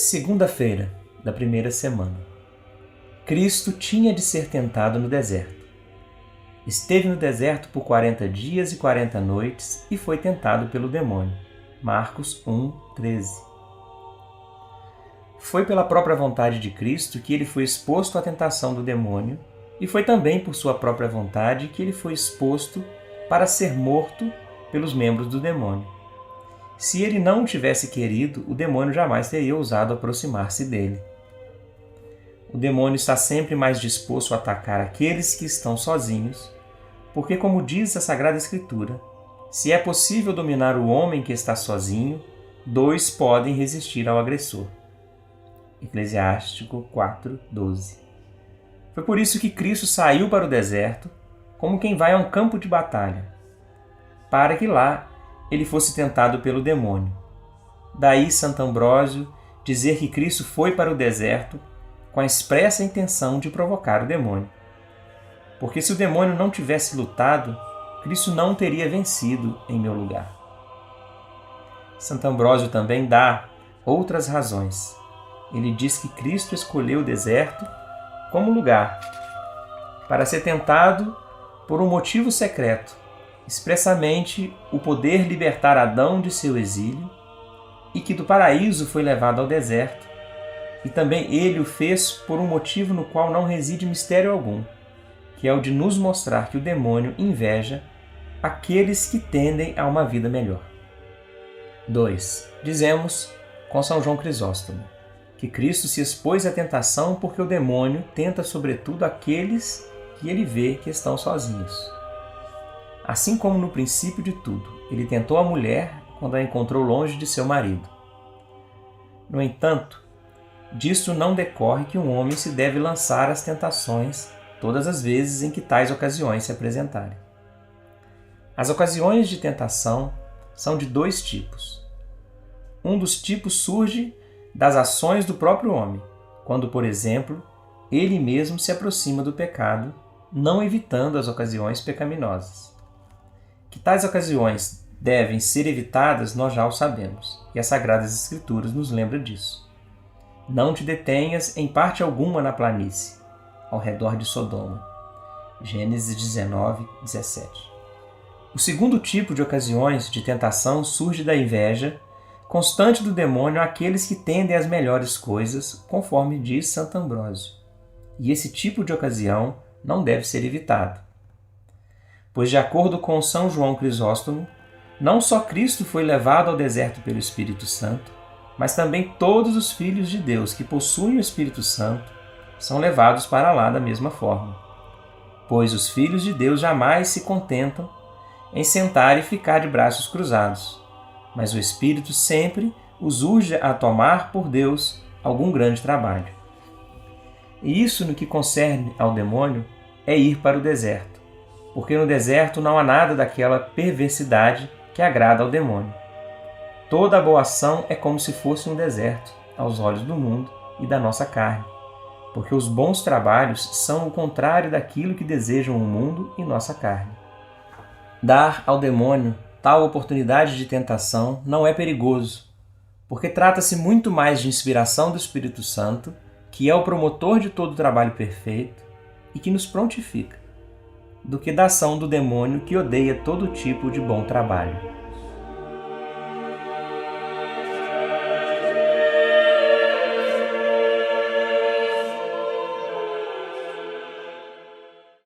Segunda-feira da primeira semana. Cristo tinha de ser tentado no deserto. Esteve no deserto por 40 dias e 40 noites e foi tentado pelo demônio. Marcos 1:13. Foi pela própria vontade de Cristo que ele foi exposto à tentação do demônio, e foi também por sua própria vontade que ele foi exposto para ser morto pelos membros do demônio. Se ele não o tivesse querido, o demônio jamais teria ousado aproximar-se dele. O demônio está sempre mais disposto a atacar aqueles que estão sozinhos, porque, como diz a Sagrada Escritura, se é possível dominar o homem que está sozinho, dois podem resistir ao agressor. Eclesiástico 4:12. Foi por isso que Cristo saiu para o deserto, como quem vai a um campo de batalha, para que lá ele fosse tentado pelo demônio. Daí Santo Ambrósio dizer que Cristo foi para o deserto com a expressa intenção de provocar o demônio. Porque se o demônio não tivesse lutado, Cristo não teria vencido em meu lugar. Santo Ambrósio também dá outras razões. Ele diz que Cristo escolheu o deserto como lugar para ser tentado por um motivo secreto, expressamente o poder libertar Adão de seu exílio, e que do paraíso foi levado ao deserto, e também ele o fez por um motivo no qual não reside mistério algum, que é o de nos mostrar que o demônio inveja aqueles que tendem a uma vida melhor. 2. Dizemos, com São João Crisóstomo, que Cristo se expôs à tentação porque o demônio tenta sobretudo aqueles que ele vê que estão sozinhos. Assim como no princípio de tudo, ele tentou a mulher quando a encontrou longe de seu marido. No entanto, disto não decorre que um homem se deve lançar às tentações todas as vezes em que tais ocasiões se apresentarem. As ocasiões de tentação são de dois tipos. Um dos tipos surge das ações do próprio homem, quando, por exemplo, ele mesmo se aproxima do pecado, não evitando as ocasiões pecaminosas. Que tais ocasiões devem ser evitadas, nós já o sabemos, e as Sagradas Escrituras nos lembram disso. Não te detenhas em parte alguma na planície, ao redor de Sodoma. Gênesis 19:17. O segundo tipo de ocasiões de tentação surge da inveja constante do demônio àqueles que tendem às melhores coisas, conforme diz Santo Ambrósio. E esse tipo de ocasião não deve ser evitado. Pois, de acordo com São João Crisóstomo, não só Cristo foi levado ao deserto pelo Espírito Santo, mas também todos os filhos de Deus que possuem o Espírito Santo são levados para lá da mesma forma. Pois os filhos de Deus jamais se contentam em sentar e ficar de braços cruzados, mas o Espírito sempre os urge a tomar por Deus algum grande trabalho. E isso, no que concerne ao demônio, é ir para o deserto, porque no deserto não há nada daquela perversidade que agrada ao demônio. Toda a boa ação é como se fosse um deserto aos olhos do mundo e da nossa carne, porque os bons trabalhos são o contrário daquilo que desejam o mundo e nossa carne. Dar ao demônio tal oportunidade de tentação não é perigoso, porque trata-se muito mais de inspiração do Espírito Santo, que é o promotor de todo o trabalho perfeito e que nos prontifica, do que da ação do demônio que odeia todo tipo de bom trabalho.